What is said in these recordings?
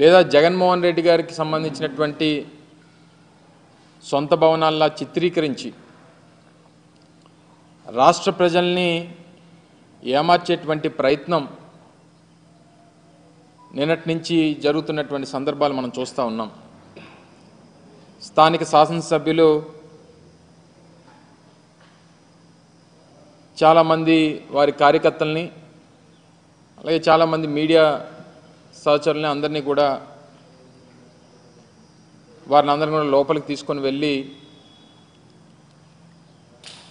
లేదా జగన్మోహన్ రెడ్డి గారికి సంబంధించినటువంటి సొంత భవనాల్లా చిత్రీకరించి రాష్ట్ర ప్రజల్ని ఏమార్చేటువంటి ప్రయత్నం నిన్నటి నుంచి జరుగుతున్నటువంటి సందర్భాలు మనం చూస్తూ ఉన్నాం. స్థానిక శాసనసభ్యులు చాలామంది వారి కార్యకర్తల్ని అలాగే చాలామంది మీడియా సహచరుల్ని అందరినీ కూడా వారిని అందరినీ కూడా లోపలికి తీసుకొని వెళ్ళి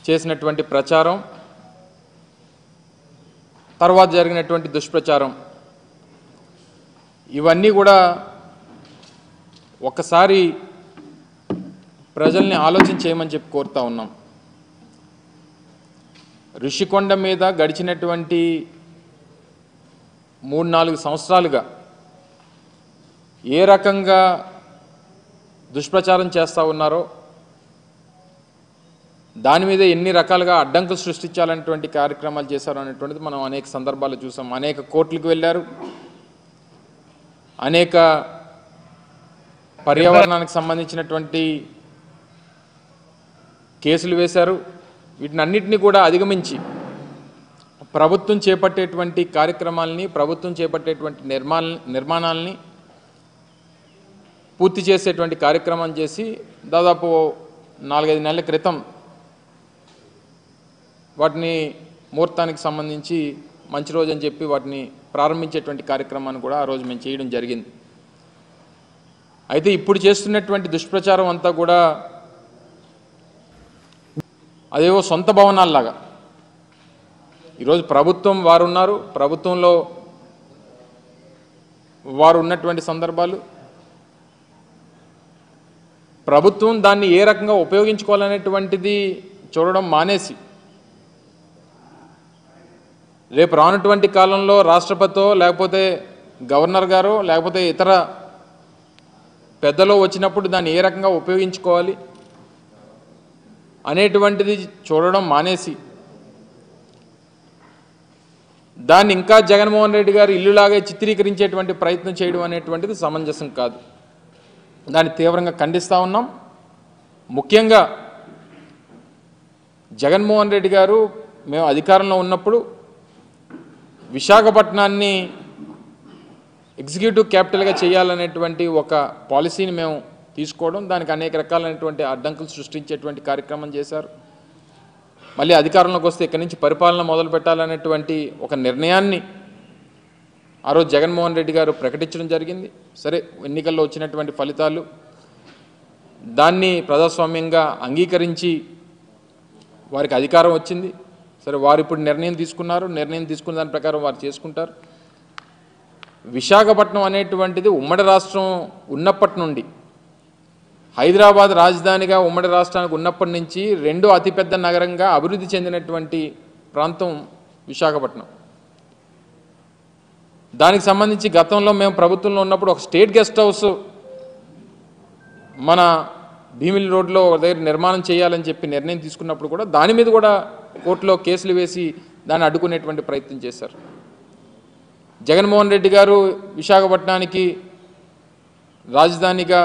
చేసినటువంటి ప్రచారం, తర్వాత జరిగినటువంటి దుష్ప్రచారం, ఇవన్నీ కూడా ఒక్కసారి ప్రజల్ని ఆలోచన చేయమని చెప్పి కోరుతా ఉన్నాం. ఋషికొండ మీద గడిచినటువంటి 3-4 సంవత్సరాలుగా ఏ రకంగా దుష్ప్రచారం చేస్తూ ఉన్నారో, దాని మీద ఎన్ని రకాలుగా అడ్డంకులు సృష్టించాలనేటువంటి కార్యక్రమాలు చేశారు అనేటువంటిది మనం అనేక సందర్భాలు చూసాం. అనేక కోర్టులకు వెళ్ళారు, అనేక పర్యావరణానికి సంబంధించినటువంటి కేసులు వేశారు. వీటిని అన్నిటినీ కూడా అధిగమించి ప్రభుత్వం చేపట్టేటువంటి కార్యక్రమాలని, ప్రభుత్వం చేపట్టేటువంటి నిర్మాణాలని పూర్తి చేసేటువంటి కార్యక్రమం చేసి దాదాపు 4-5 నెలల క్రితం వాటిని ముహూర్తానికి సంబంధించి మంచి రోజు అని చెప్పి వాటిని ప్రారంభించేటువంటి కార్యక్రమాన్ని కూడా ఆ రోజు మేము చేయడం జరిగింది. అయితే ఇప్పుడు చేస్తున్నటువంటి దుష్ప్రచారం అంతా కూడా అదేవో సొంత భవనాల్లాగా, ఈరోజు ప్రభుత్వం వారు ఉన్నారు, ప్రభుత్వంలో వారు ఉన్నటువంటి సందర్భాలు, ప్రభుత్వం దాన్ని ఏ రకంగా ఉపయోగించుకోవాలనేటువంటిది చూడడం మానేసి రేపు రానటువంటి కాలంలో రాష్ట్రపతితో లేకపోతే గవర్నర్ గారో లేకపోతే ఇతర పెద్దలో వచ్చినప్పుడు దాన్ని ఏ రకంగా ఉపయోగించుకోవాలి అనేటువంటిది చూడడం మానేసి దాన్ని ఇంకా జగన్మోహన్ రెడ్డి గారు ఇల్లులాగే చిత్రీకరించేటువంటి ప్రయత్నం చేయడం అనేటువంటిది సమంజసం కాదు. దాన్ని తీవ్రంగా ఖండిస్తూ ఉన్నాం. ముఖ్యంగా జగన్మోహన్ రెడ్డి గారు మేము అధికారంలో ఉన్నప్పుడు విశాఖపట్నాన్ని ఎగ్జిక్యూటివ్ క్యాపిటల్గా చేయాలనేటువంటి ఒక పాలసీని మేము తీసుకోవడం, దానికి అనేక రకాలైనటువంటి అడ్డంకులు సృష్టించేటువంటి కార్యక్రమం చేశారు. మళ్ళీ అధికారంలోకి వస్తే ఇక్కడి నుంచి పరిపాలన మొదలు పెట్టాలనేటువంటి ఒక నిర్ణయాన్ని ఆ రోజు జగన్మోహన్ రెడ్డి గారు ప్రకటించడం జరిగింది. సరే, ఎన్నికల్లో వచ్చినటువంటి ఫలితాలు దాన్ని ప్రజాస్వామ్యంగా అంగీకరించి వారికి అధికారం వచ్చింది. సరే, వారు ఇప్పుడు నిర్ణయం తీసుకున్నారు, నిర్ణయం తీసుకున్న దాని ప్రకారం వారు చేసుకుంటారు. విశాఖపట్నం అనేటువంటిది ఉమ్మడి రాష్ట్రం ఉన్నప్పటి నుండి, హైదరాబాద్ రాజధానిగా ఉమ్మడి రాష్ట్రానికి ఉన్నప్పటి నుంచి రెండో అతిపెద్ద నగరంగా అభివృద్ధి చెందినటువంటి ప్రాంతం విశాఖపట్నం. దానికి సంబంధించి గతంలో మేము ప్రభుత్వంలో ఉన్నప్పుడు ఒక స్టేట్ గెస్ట్ హౌస్ మన భీమిలి రోడ్లో ఒక దగ్గర నిర్మాణం చేయాలని చెప్పి నిర్ణయం తీసుకున్నప్పుడు కూడా దాని మీద కూడా కోర్టులో కేసులు వేసి దాన్ని అడ్డుకునేటువంటి ప్రయత్నం చేశారు. జగన్మోహన్ రెడ్డి గారు విశాఖపట్నానికి రాజధానిగా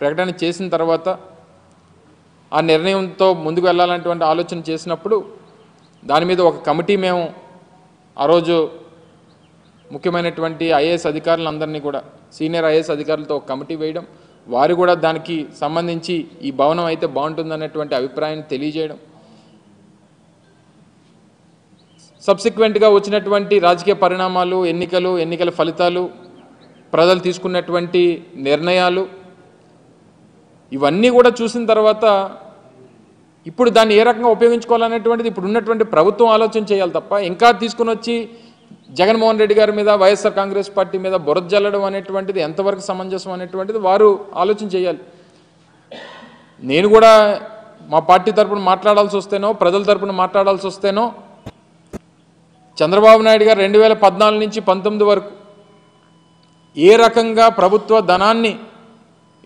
ప్రకటన చేసిన తర్వాత ఆ నిర్ణయంతో ముందుకు వెళ్ళాలనేటువంటి ఆలోచన చేసినప్పుడు దాని మీద ఒక కమిటీ మేము ఆ రోజు ముఖ్యమైనటువంటి ఐఏఎస్ అధికారులందరినీ కూడా, సీనియర్ ఐఏఎస్ అధికారులతో ఒక కమిటీ వేయడం, వారు కూడా దానికి సంబంధించి ఈ భవనం అయితే బాగుంటుందనేటువంటి అభిప్రాయాన్ని తెలియజేయడం, సబ్సిక్వెంట్గా వచ్చినటువంటి రాజకీయ పరిణామాలు, ఎన్నికల ఫలితాలు, ప్రజలు తీసుకున్నటువంటి నిర్ణయాలు, ఇవన్నీ కూడా చూసిన తర్వాత ఇప్పుడు దాన్ని ఏ రకంగా ఉపయోగించుకోవాలనేటువంటిది ఇప్పుడు ఉన్నటువంటి ప్రభుత్వం ఆలోచన చేయాలి తప్ప ఇంకా తీసుకుని వచ్చి జగన్మోహన్ రెడ్డి గారి మీద, వైఎస్ఆర్ కాంగ్రెస్ పార్టీ మీద బురద జల్లడం అనేటువంటిది ఎంతవరకు సమంజసం అనేటువంటిది వారు ఆలోచన చేయాలి. నేను కూడా మా పార్టీ తరపున మాట్లాడాల్సి వస్తేనో, ప్రజల తరపున మాట్లాడాల్సి వస్తేనో, చంద్రబాబు నాయుడు గారు 2014 నుంచి 19 వరకు ఏ రకంగా ప్రభుత్వ ధనాన్ని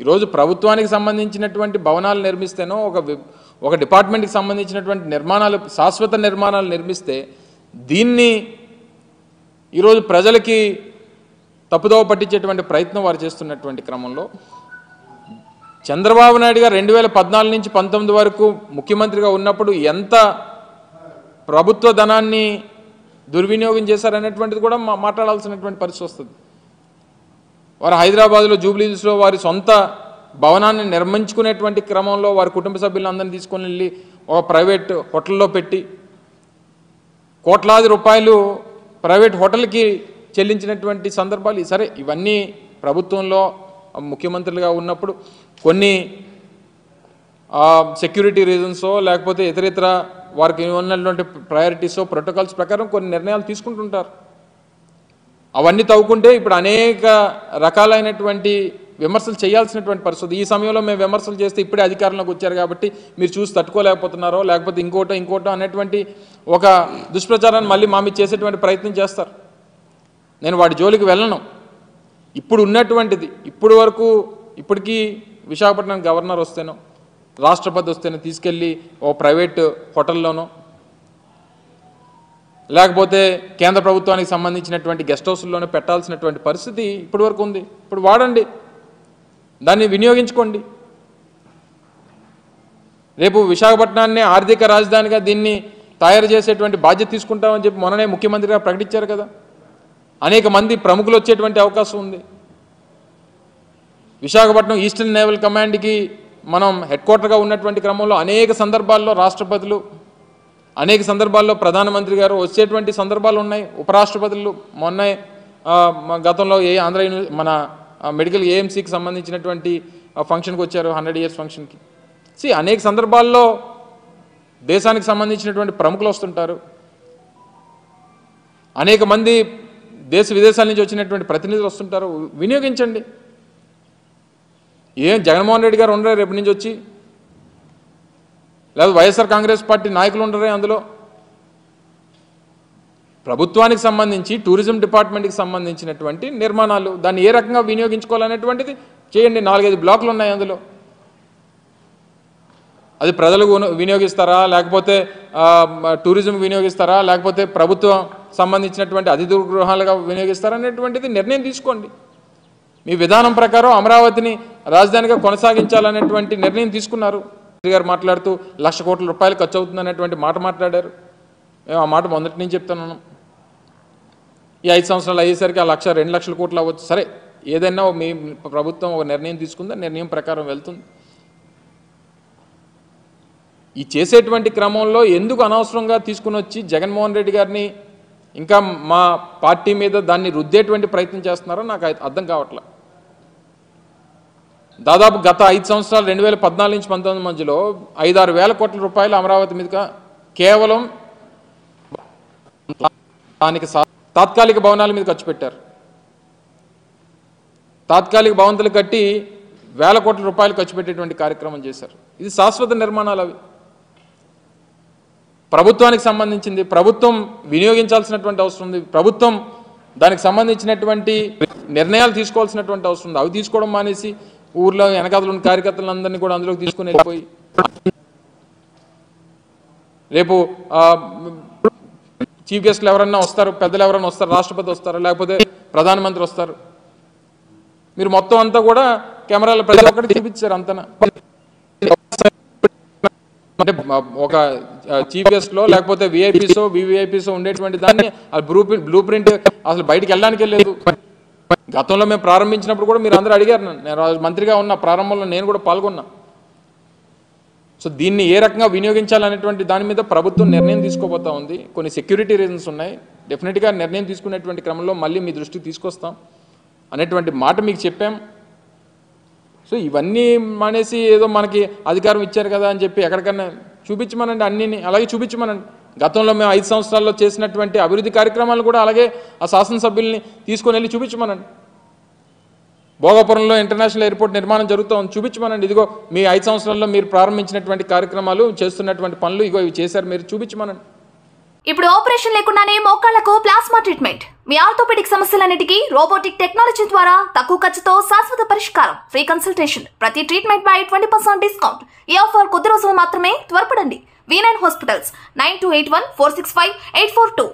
ఈరోజు ప్రభుత్వానికి సంబంధించినటువంటి భవనాలు నిర్మిస్తేనో, ఒక డిపార్ట్మెంట్కి సంబంధించినటువంటి నిర్మాణాలు, శాశ్వత నిర్మాణాలు నిర్మిస్తే దీన్ని ఈరోజు ప్రజలకి తప్పుదోవ పట్టించేటువంటి ప్రయత్నం వారు చేస్తున్నటువంటి క్రమంలో చంద్రబాబు నాయుడు గారు 2014 నుంచి 19 వరకు ముఖ్యమంత్రిగా ఉన్నప్పుడు ఎంత ప్రభుత్వ ధనాన్ని దుర్వినియోగం చేశారనేటువంటిది కూడా మాట్లాడాల్సినటువంటి పరిస్థితి వస్తుంది. వారు హైదరాబాద్లో జూబ్లీహిల్స్లో వారి సొంత భవనాన్ని నిర్మించుకునేటువంటి క్రమంలో వారి కుటుంబ సభ్యులందరినీ తీసుకొని వెళ్ళి ఒక ప్రైవేట్ హోటల్లో పెట్టి కోట్లాది రూపాయలు ప్రైవేట్ హోటల్కి చెల్లించినటువంటి సందర్భాలు. సరే, ఇవన్నీ ప్రభుత్వంలో ముఖ్యమంత్రులుగా ఉన్నప్పుడు కొన్ని సెక్యూరిటీ రీజన్సో లేకపోతే ఇతర వారికి ఉన్నటువంటి ప్రయారిటీసో ప్రోటోకాల్స్ ప్రకారం కొన్ని నిర్ణయాలు తీసుకుంటుంటారు. అవన్నీ తవ్వుకుంటే ఇప్పుడు అనేక రకాలైనటువంటి విమర్శలు చేయాల్సినటువంటి పరిస్థితి. ఈ సమయంలో మేము విమర్శలు చేస్తే ఇప్పుడే అధికారంలోకి వచ్చారు కాబట్టి మీరు చూసి తట్టుకోలేకపోతున్నారో లేకపోతే ఇంకోటో అనేటువంటి ఒక దుష్ప్రచారాన్ని మళ్ళీ మా మీద చేసేటువంటి ప్రయత్నం చేస్తారు. నేను వాటి జోలికి వెళ్ళను. ఇప్పుడు ఉన్నటువంటిది ఇప్పటికీ విశాఖపట్నం గవర్నర్ వస్తేనో రాష్ట్రపతి వస్తేనో తీసుకెళ్ళి ఓ ప్రైవేట్ హోటల్లోనో లేకపోతే కేంద్ర ప్రభుత్వానికి సంబంధించినటువంటి గెస్ట్ హౌస్లోనే పెట్టాల్సినటువంటి పరిస్థితి ఇప్పటి వరకు ఉంది. ఇప్పుడు వాడండి, దాన్ని వినియోగించుకోండి. రేపు విశాఖపట్నాన్ని ఆర్థిక రాజధానిగా దీన్ని తయారు చేసేటువంటి బాధ్యత తీసుకుంటామని చెప్పి మొన్ననే ముఖ్యమంత్రిగా ప్రకటించారు కదా. అనేక మంది ప్రముఖులు వచ్చేటువంటి అవకాశం ఉంది. విశాఖపట్నం ఈస్టర్న్ నేవల్ కమాండ్కి మనం హెడ్ క్వార్టర్గా ఉన్నటువంటి క్రమంలో అనేక సందర్భాల్లో రాష్ట్రపతులు, అనేక సందర్భాల్లో ప్రధానమంత్రి గారు వచ్చేటువంటి సందర్భాలు ఉన్నాయి. ఉపరాష్ట్రపతులు మొన్న గతంలో మన మెడికల్ ఏఎంసీకి సంబంధించినటువంటి ఫంక్షన్కి వచ్చారు, 100 years ఫంక్షన్కి. అనేక సందర్భాల్లో దేశానికి సంబంధించినటువంటి ప్రముఖులు వస్తుంటారు. అనేక మంది దేశ విదేశాల నుంచి వచ్చినటువంటి ప్రతినిధులు వస్తుంటారు. వినియోగించండి. జగన్మోహన్ రెడ్డి గారు ఉండరే రేపు నుంచి వచ్చి, లేదా వైఎస్ఆర్ కాంగ్రెస్ పార్టీ నాయకులు ఉండరే అందులో. ప్రభుత్వానికి సంబంధించి టూరిజం డిపార్ట్మెంట్కి సంబంధించినటువంటి నిర్మాణాలు దాన్ని ఏ రకంగా వినియోగించుకోవాలనేటువంటిది చేయండి. 4-5 బ్లాకులు ఉన్నాయి అందులో. అది ప్రజలకు వినియోగిస్తారా లేకపోతే టూరిజం వినియోగిస్తారా లేకపోతే ప్రభుత్వం సంబంధించినటువంటి అతిథి గృహాలుగా వినియోగిస్తారా అనేటువంటిది నిర్ణయం తీసుకోండి. మీ విధానం ప్రకారం అమరావతిని రాజధానిగా కొనసాగించాలనేటువంటి నిర్ణయం తీసుకున్నారు. గారు మాట్లాడుతూ 1,00,000 కోట్ల రూపాయలు ఖర్చు అవుతుంది అనేటువంటి మాట మాట్లాడారు. మేము ఆ మాట మొదటి నుంచి చెప్తున్నాను. ఈ 5 సంవత్సరాలు అయ్యేసరికి ఆ 1,00,000 2 లక్షల కోట్లు అవ్వచ్చు. సరే, ఏదైనా మీ ప్రభుత్వం ఒక నిర్ణయం తీసుకుందా, నిర్ణయం ప్రకారం వెళ్తుంది. ఈ చేసేటువంటి క్రమంలో ఎందుకు అనవసరంగా తీసుకుని వచ్చి జగన్మోహన్ రెడ్డి గారిని ఇంకా మా పార్టీ మీద దాన్ని రుద్దేటువంటి ప్రయత్నం చేస్తున్నారో నాకు అర్థం కావట్లేదు. దాదాపు గత 5 సంవత్సరాలు 2014 నుంచి 19 మధ్యలో 5-6 వేల కోట్ల రూపాయలు అమరావతి మీద కేవలం దానికి తాత్కాలిక భవనాల మీద ఖర్చు పెట్టారు. తాత్కాలిక భవంతులు కట్టి వేల కోట్ల రూపాయలు ఖర్చు పెట్టేటువంటి కార్యక్రమం చేశారు. ఇది శాశ్వత నిర్మాణాలు. అవి ప్రభుత్వానికి సంబంధించింది, ప్రభుత్వం వినియోగించాల్సినటువంటి అవసరం ఉంది. ప్రభుత్వం దానికి సంబంధించినటువంటి నిర్ణయాలు తీసుకోవాల్సినటువంటి అవసరం ఉంది. అవి తీసుకోవడం మానేసి ఊర్లో వెనకాతలు ఉన్న కార్యకర్తలందరినీ కూడా అందులోకి తీసుకుని వెళ్ళిపోయి రేపు చీఫ్ గెస్ట్లు ఎవరన్నా వస్తారు, పెద్దలు ఎవరన్నా వస్తారు, రాష్ట్రపతి వస్తారు, లేకపోతే ప్రధానమంత్రి వస్తారు. మీరు మొత్తం అంతా కూడా కెమెరాలో ప్రతి ఒక్కటి చూపించారు. అంతనా అంటే ఒక చీఫ్ గెస్ట్లో లేకపోతే విఐపీసో వివిఐపీసో ఉండేటువంటి దాన్ని బ్లూ ప్రింట్ అసలు బయటికి వెళ్ళడానికి లేదు. గతంలో మేము ప్రారంభించినప్పుడు కూడా మీరు అందరూ అడిగారు. నేను మంత్రిగా ఉన్న ప్రారంభంలో నేను కూడా పాల్గొన్నా. సో దీన్ని ఏ రకంగా వినియోగించాలనేటువంటి దాని మీద ప్రభుత్వం నిర్ణయం తీసుకోబోతా ఉంది. కొన్ని సెక్యూరిటీ రీజన్స్ ఉన్నాయి. డెఫినెట్గా నిర్ణయం తీసుకునేటువంటి క్రమంలో మళ్ళీ మీ దృష్టికి తీసుకొస్తాం అనేటువంటి మాట మీకు చెప్పాం. సో ఇవన్నీ మానేసి ఏదో మనకి అధికారం ఇచ్చారు కదా అని చెప్పి ఎక్కడికన్నా చూపించమనండి, అన్నీ అలాగే చూపించమనండి. గతంలో మేము 5 సంవత్సరాల్లో చేసినటువంటి అభివృద్ధి కార్యక్రమాలు కూడా అలాగే ఆ శాసనసభ్యుల్ని తీసుకొని వెళ్ళి చూపించమనండి. భోగాపురంలో ఇంటర్నేషనల్ ఎయిర్పోర్ట్ నిర్మాణం జరుగుతూ ఉంది, చూపించమనండి. ఇదిగో మీ 5 సంవత్సరాల్లో మీరు ప్రారంభించినటువంటి కార్యక్రమాలు, చేస్తున్నటువంటి పనులు ఇగో ఇవి చేశారు, మీరు చూపించమనండి. ఇప్పుడు ఆపరేషన్ లేకుండానే మోకాళ్లకు ప్లాస్మా ట్రీట్మెంట్. మీ ఆర్థోపెడిక్ సమస్యలన్నిటికీ రోబోటిక్ టెక్నాలజీ ద్వారా తక్కువ ఖర్చుతో శాశ్వత పరిష్కారం. Free consultation. ప్రతి ట్రీట్మెంట్ పై 20% డిస్కౌంట్. ఈ ఆఫర్ కొద్ది రోజులు మాత్రమే. త్వరపడండి. V9 hospitals 9281465842.